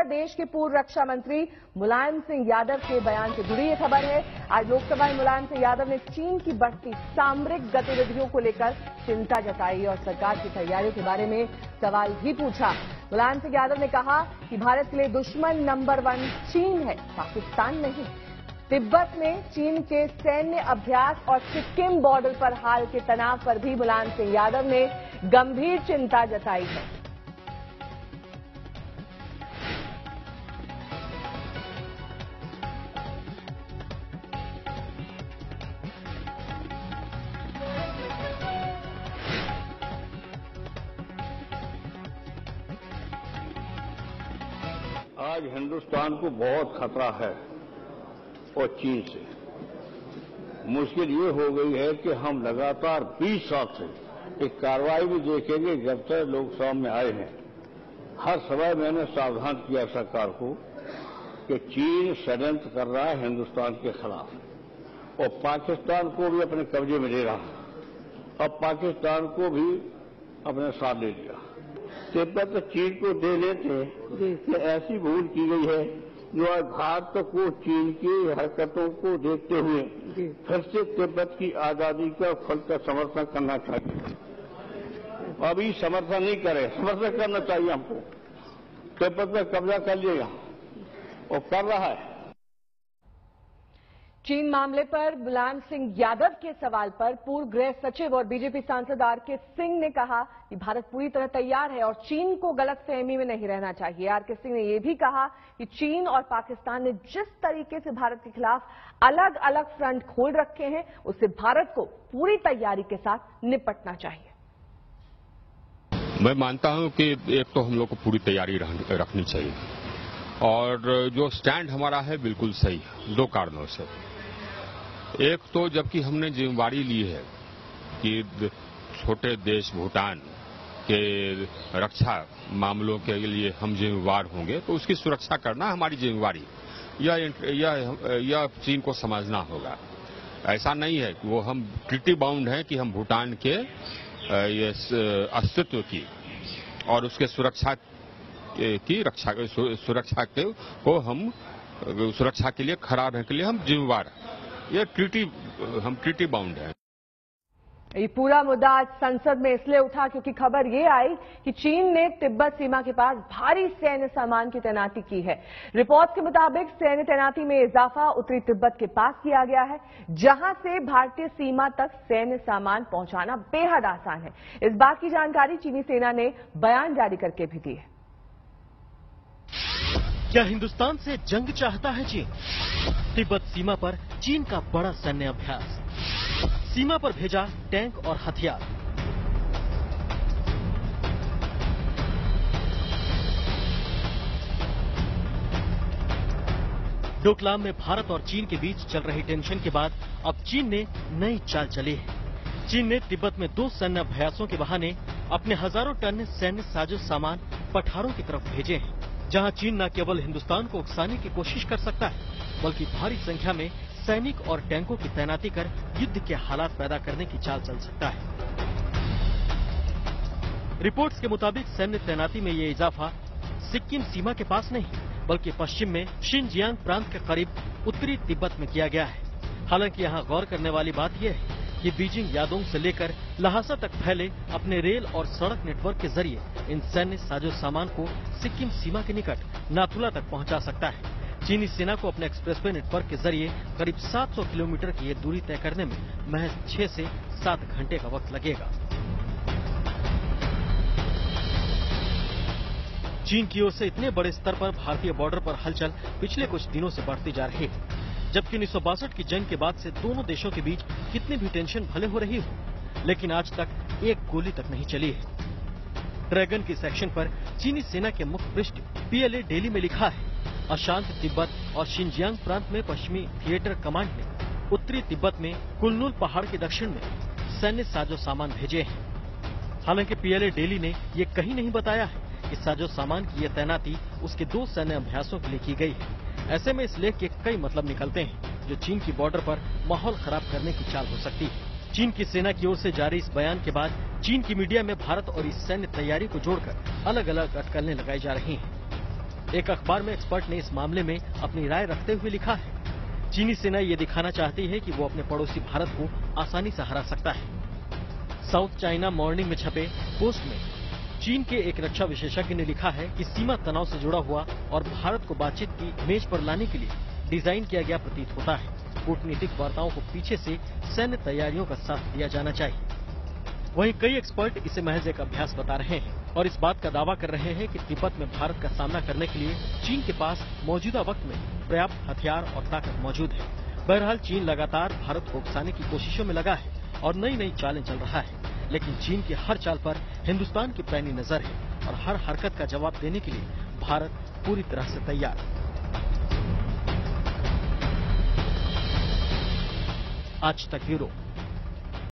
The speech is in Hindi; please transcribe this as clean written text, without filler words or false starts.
देश के पूर्व रक्षा मंत्री मुलायम सिंह यादव के बयान से जुड़ी ये खबर है। आज लोकसभा में मुलायम सिंह यादव ने चीन की बढ़ती सामरिक गतिविधियों को लेकर चिंता जताई और सरकार की तैयारियों के बारे में सवाल भी पूछा। मुलायम सिंह यादव ने कहा कि भारत के लिए दुश्मन नंबर 1 चीन है, पाकिस्तान नहीं। तिब्बत में चीन के सैन्य अभ्यास और सिक्किम बॉर्डर पर हाल के तनाव पर भी मुलायम सिंह यादव ने गंभीर चिंता जताई है। आज हिंदुस्तान को बहुत खतरा है और चीन से। मुश्किल ये हो गई है कि हम लगातार 20 साल से एक कार्रवाई भी देखेंगे जब तक लोकसभा में आए हैं। हर समय मैंने सावधान किया सरकार को कि चीन षड्यंत्र कर रहा है हिंदुस्तान के खिलाफ और पाकिस्तान को भी अपने कब्जे में ले रहा है। अब पाकिस्तान को भी अपने साथ ले लिया। तिब्बत चीन को दे लेते, ऐसी भूल की गई है जो आज भारत को चीन की हरकतों को देखते हुए फिर से तिब्बत की आजादी का फल का समर्थन करना चाहिए। अभी समर्थन नहीं करे, समर्थन करना चाहिए हमको। तिब्बत में कब्जा कर लिएगा और कर रहा है। चीन मामले पर मुलायम सिंह यादव के सवाल पर पूर्व गृह सचिव और बीजेपी सांसद आरके सिंह ने कहा कि भारत पूरी तरह तैयार है और चीन को गलतफहमी में नहीं रहना चाहिए। आरके सिंह ने यह भी कहा कि चीन और पाकिस्तान ने जिस तरीके से भारत के खिलाफ अलग अलग फ्रंट खोल रखे हैं, उससे भारत को पूरी तैयारी के साथ निपटना चाहिए। मैं मानता हूं कि एक तो हम लोग को पूरी तैयारी रखनी चाहिए और जो स्टैंड हमारा है बिल्कुल सही है, 2 कारणों से। एक तो जबकि हमने जिम्मेवारी ली है कि छोटे देश भूटान के रक्षा मामलों के लिए हम जिम्मेवार होंगे, तो उसकी सुरक्षा करना हमारी जिम्मेवारी, यह चीन को समझना होगा। ऐसा नहीं है कि वो हम ट्रीटी बाउंड हैं कि हम भूटान के अस्तित्व की और उसके सुरक्षा के लिए खड़ा रहने के लिए हम जिम्मेवार हैं। ये ट्रीटी बाउंड है। ये पूरा मुद्दा आज संसद में इसलिए उठा क्योंकि खबर ये आई कि चीन ने तिब्बत सीमा के पास भारी सैन्य सामान की तैनाती की है। रिपोर्ट्स के मुताबिक सैन्य तैनाती में इजाफा उत्तरी तिब्बत के पास किया गया है, जहां से भारतीय सीमा तक सैन्य सामान पहुंचाना बेहद आसान है। इस बात की जानकारी चीनी सेना ने बयान जारी करके भी दी है। क्या हिंदुस्तान से जंग चाहता है चीन? तिब्बत सीमा पर चीन का बड़ा सैन्य अभ्यास, सीमा पर भेजा टैंक और हथियार। डोकलाम में भारत और चीन के बीच चल रही टेंशन के बाद अब चीन ने नई चाल चली है। चीन ने तिब्बत में 2 सैन्य अभ्यासों के बहाने अपने हजारों टन सैन्य साजो सामान पठारों की तरफ भेजे हैं, जहां चीन न केवल हिंदुस्तान को उकसाने की कोशिश कर सकता है, बल्कि भारी संख्या में सैनिक और टैंकों की तैनाती कर युद्ध के हालात पैदा करने की चाल चल सकता है। रिपोर्ट्स के मुताबिक सैन्य तैनाती में ये इजाफा सिक्किम सीमा के पास नहीं, बल्कि पश्चिम में शिनजियांग प्रांत के करीब उत्तरी तिब्बत में किया गया है। हालांकि यहाँ गौर करने वाली बात यह है कि बीजिंग यादोंग से लेकर लहासा तक फैले अपने रेल और सड़क नेटवर्क के जरिए इन सैन्य साजो सामान को सिक्किम सीमा के निकट नाथुला तक पहुंचा सकता है। चीनी सेना को अपने एक्सप्रेसवे नेटवर्क के जरिए करीब 700 किलोमीटर की ये दूरी तय करने में महज 6 से 7 घंटे का वक्त लगेगा। चीन की ओर से इतने बड़े स्तर पर भारतीय बॉर्डर पर हलचल पिछले कुछ दिनों से बढ़ती जा रही है, जबकि 1962 की जंग के बाद से दोनों देशों के बीच कितनी भी टेंशन भले हो रही हो, लेकिन आज तक एक गोली तक नहीं चली है। ड्रैगन की सेक्शन पर चीनी सेना के मुख्य पृष्ठ PLA डेली में लिखा है, अशांत तिब्बत और शिनजियांग प्रांत में पश्चिमी थिएटर कमांड ने उत्तरी तिब्बत में कुलनुल पहाड़ के दक्षिण में सैन्य साजो सामान भेजे हैं। हालांकि PLA डेली ने ये कहीं नहीं बताया है कि साजो सामान की यह तैनाती उसके 2 सैन्य अभ्यासों के लिए की गई है। ऐसे में इस लेख के कई मतलब निकलते हैं, जो चीन की बॉर्डर पर माहौल खराब करने की चाल हो सकती है। चीन की सेना की ओर से जारी इस बयान के बाद चीन की मीडिया में भारत और इस सैन्य तैयारी को जोड़कर अलग अलग अटकलें लगाई जा रही हैं। एक अखबार में एक्सपर्ट ने इस मामले में अपनी राय रखते हुए लिखा है, चीनी सेना ये दिखाना चाहती है कि वो अपने पड़ोसी भारत को आसानी से हरा सकता है। साउथ चाइना मॉर्निंग में छपे पोस्ट में चीन के एक रक्षा विशेषज्ञ ने लिखा है कि सीमा तनाव से जुड़ा हुआ और भारत को बातचीत की मेज पर लाने के लिए डिजाइन किया गया प्रतीत होता है। कूटनीतिक वार्ताओं को पीछे से सैन्य तैयारियों का साथ दिया जाना चाहिए। वहीं कई एक्सपर्ट इसे महज एक अभ्यास बता रहे हैं और इस बात का दावा कर रहे हैं कि तिब्बत में भारत का सामना करने के लिए चीन के पास मौजूदा वक्त में पर्याप्त हथियार और ताकत मौजूद है। बहरहाल चीन लगातार भारत को उकसाने की कोशिशों में लगा है और नई नई चालें चल रहा है, लेकिन चीन की हर चाल पर हिंदुस्तान की पैनी नजर है और हर हरकत का जवाब देने के लिए भारत पूरी तरह से तैयार है। आज तक ब्यूरो।